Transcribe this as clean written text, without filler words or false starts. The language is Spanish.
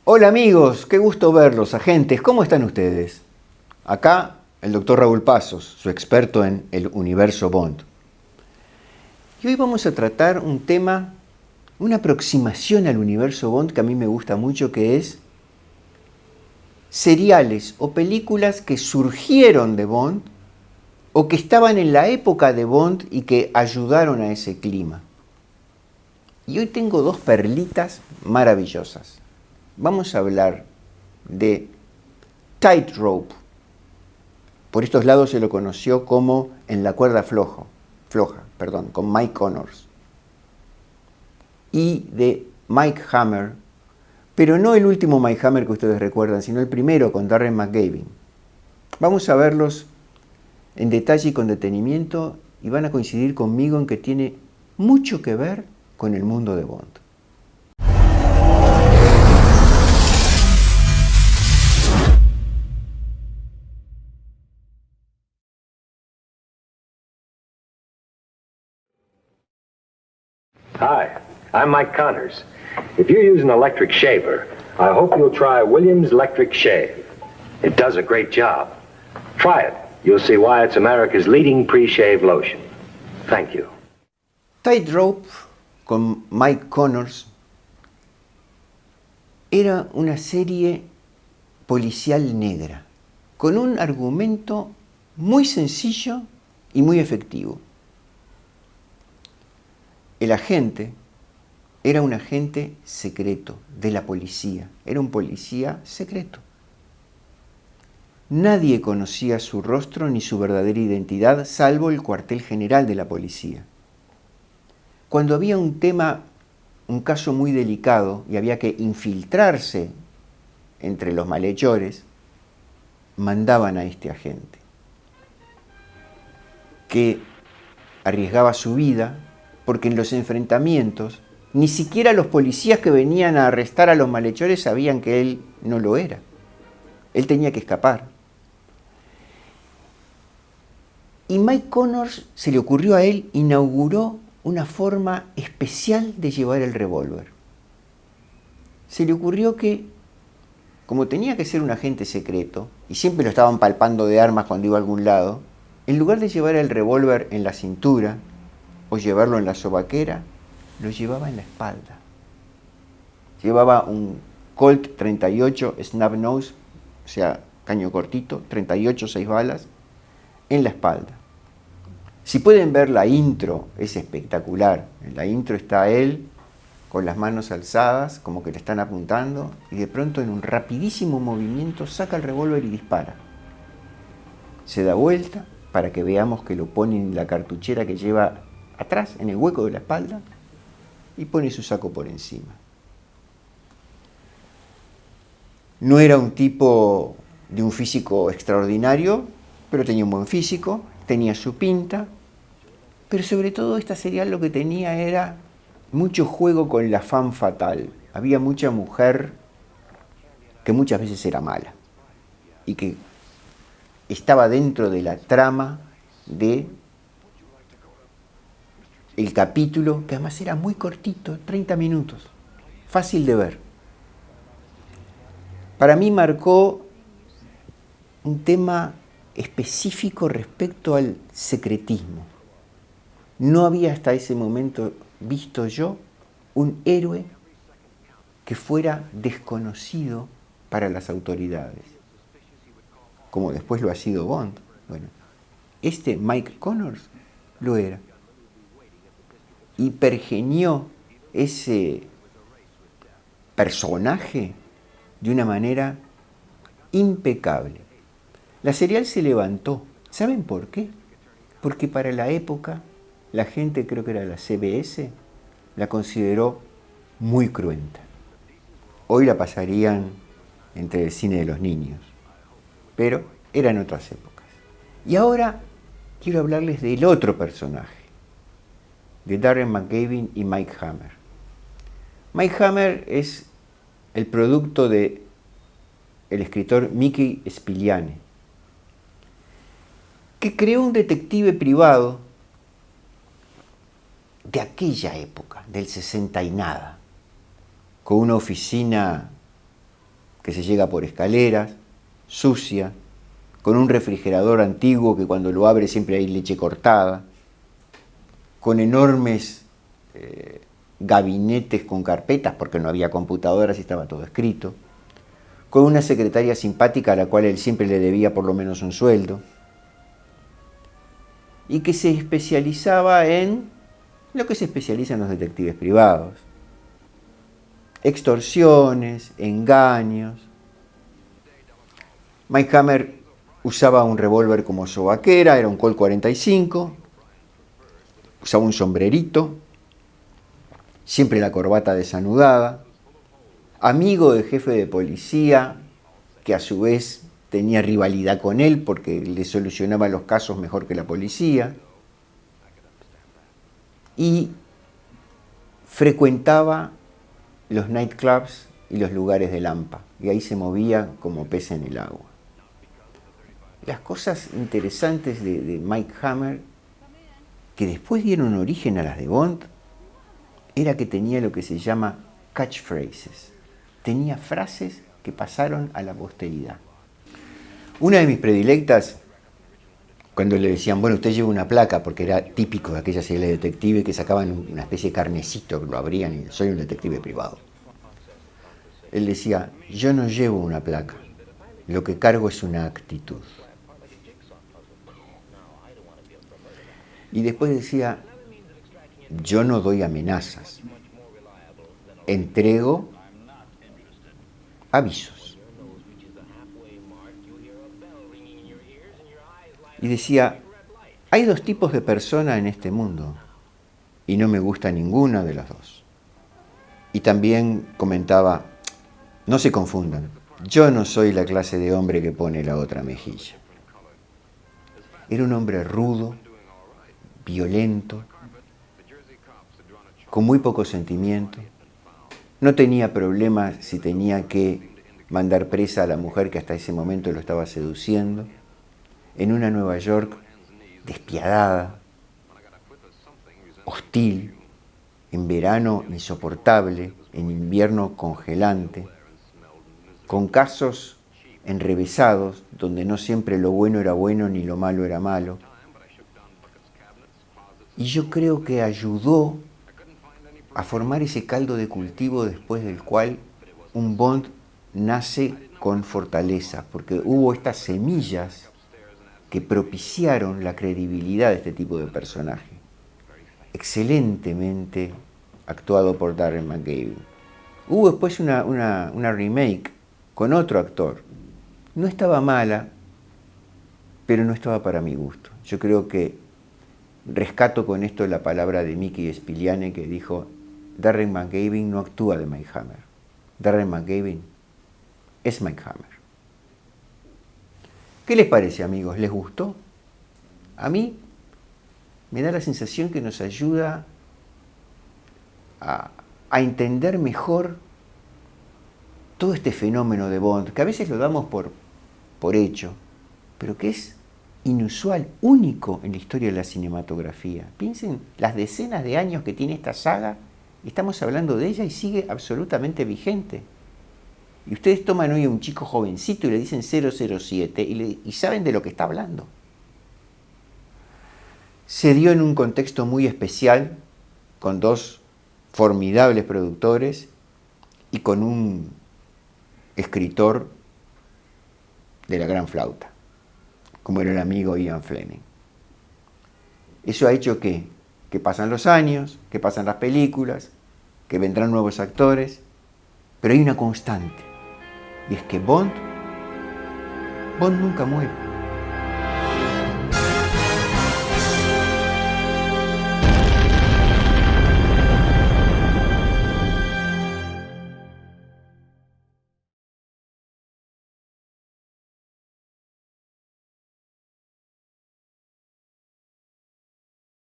Hola amigos, qué gusto verlos, agentes, ¿cómo están ustedes? Acá el doctor Raúl Pasos, su experto en el universo Bond. Y hoy vamos a tratar un tema, una aproximación al universo Bond que a mí me gusta mucho, que es seriales o películas que surgieron de Bond o que estaban en la época de Bond y que ayudaron a ese clima. Y hoy tengo dos perlitas maravillosas. Vamos a hablar de Tightrope. Por estos lados se lo conoció como En la cuerda floja, con Mike Connors. Y de Mike Hammer, pero no el último Mike Hammer que ustedes recuerdan, sino el primero con Darren McGavin. Vamos a verlos en detalle y con detenimiento y van a coincidir conmigo en que tiene mucho que ver con el mundo de Bond. Hi, I'm Mike Connors. If you use an electric shaver, I hope you'll try Williams Electric Shave. It does a great job. Try it. You'll see why it's America's leading pre-shave lotion. Thank you. Tightrope con Mike Connors era una serie policial negra, con un argumento muy sencillo y muy efectivo. El agente era un agente secreto de la policía, era un policía secreto. Nadie conocía su rostro ni su verdadera identidad, salvo el cuartel general de la policía. Cuando había un caso muy delicado y había que infiltrarse entre los malhechores, mandaban a este agente, que arriesgaba su vida, porque en los enfrentamientos ni siquiera los policías que venían a arrestar a los malhechores sabían que él no lo era. Él tenía que escapar. Y Mike Connors, se le ocurrió a él, inauguró una forma especial de llevar el revólver. Se le ocurrió que, como tenía que ser un agente secreto, y siempre lo estaban palpando de armas cuando iba a algún lado, en lugar de llevar el revólver en la cintura o llevarlo en la sobaquera, lo llevaba en la espalda. Llevaba un Colt 38 Snub Nose, o sea, caño cortito, 38, 6 balas, en la espalda. Si pueden ver la intro, es espectacular. En la intro está él con las manos alzadas, como que le están apuntando, y de pronto en un rapidísimo movimiento saca el revólver y dispara. Se da vuelta para que veamos que lo pone en la cartuchera que lleva atrás, en el hueco de la espalda, y pone su saco por encima. No era un tipo de un físico extraordinario, pero tenía un buen físico, tenía su pinta, pero sobre todo esta serial lo que tenía era mucho juego con la femme fatale. Había mucha mujer que muchas veces era mala y que estaba dentro de la trama de el capítulo, que además era muy cortito, 30 minutos, fácil de ver. Para mí marcó un tema específico respecto al secretismo. No había hasta ese momento visto yo un héroe que fuera desconocido para las autoridades, como después lo ha sido Bond. Bueno, este Mike Connors lo era. Y pergeñó ese personaje de una manera impecable. La serial se levantó. ¿Saben por qué? Porque para la época, la gente, creo que era la CBS, la consideró muy cruenta. Hoy la pasarían entre el cine de los niños, pero eran otras épocas. Y ahora quiero hablarles del otro personaje, de Darren McGavin y Mike Hammer. Mike Hammer es el producto del escritor Mickey Spillane, que creó un detective privado de aquella época, del 60 y nada, con una oficina que se llega por escaleras, sucia, con un refrigerador antiguo que cuando lo abre siempre hay leche cortada, con enormes gabinetes con carpetas porque no había computadoras y estaba todo escrito, con una secretaria simpática a la cual él siempre le debía por lo menos un sueldo, y que se especializaba en lo que se especializan los detectives privados: extorsiones, engaños. Mike Hammer usaba un revólver como sobaquera, era un Colt 45, usaba un sombrerito, siempre la corbata desanudada, amigo del jefe de policía, que a su vez tenía rivalidad con él porque le solucionaba los casos mejor que la policía, y frecuentaba los nightclubs y los lugares de lampa, y ahí se movía como pez en el agua. Las cosas interesantes de Mike Hammer, que después dieron origen a las de Bond, era que tenía lo que se llama catchphrases. Tenía frases que pasaron a la posteridad. Una de mis predilectas, cuando le decían, bueno, usted lleva una placa, porque era típico de aquella serie de detectives que sacaban una especie de carnecito, lo abrían y soy un detective privado. Él decía, yo no llevo una placa, lo que cargo es una actitud. Y después decía, yo no doy amenazas, entrego avisos. Y decía, hay dos tipos de personas en este mundo y no me gusta ninguna de las dos. Y también comentaba, no se confundan, yo no soy la clase de hombre que pone la otra mejilla. Era un hombre rudo, violento, con muy poco sentimiento. No tenía problemas si tenía que mandar presa a la mujer que hasta ese momento lo estaba seduciendo, en una Nueva York despiadada, hostil, en verano insoportable, en invierno congelante, con casos enrevesados donde no siempre lo bueno era bueno ni lo malo era malo. Y yo creo que ayudó a formar ese caldo de cultivo después del cual un Bond nace con fortaleza, porque hubo estas semillas que propiciaron la credibilidad de este tipo de personaje. Excelentemente actuado por Darren McGavin. Hubo después una remake con otro actor. No estaba mala, pero no estaba para mi gusto. Yo creo que rescato con esto la palabra de Mickey Spillane, que dijo, Darren McGavin no actúa de Mike Hammer. Darren McGavin es Mike Hammer. ¿Qué les parece, amigos? ¿Les gustó? A mí me da la sensación que nos ayuda a entender mejor todo este fenómeno de Bond, que a veces lo damos por hecho, pero que es inusual, único en la historia de la cinematografía. Piensen las decenas de años que tiene esta saga, estamos hablando de ella y sigue absolutamente vigente. Y ustedes toman hoy a un chico jovencito y le dicen 007 y saben de lo que está hablando. Se dio en un contexto muy especial, con dos formidables productores y con un escritor de la gran flauta, como era el amigo Ian Fleming. Eso ha hecho que pasan los años, que pasan las películas, que vendrán nuevos actores, pero hay una constante, y es que Bond nunca muere.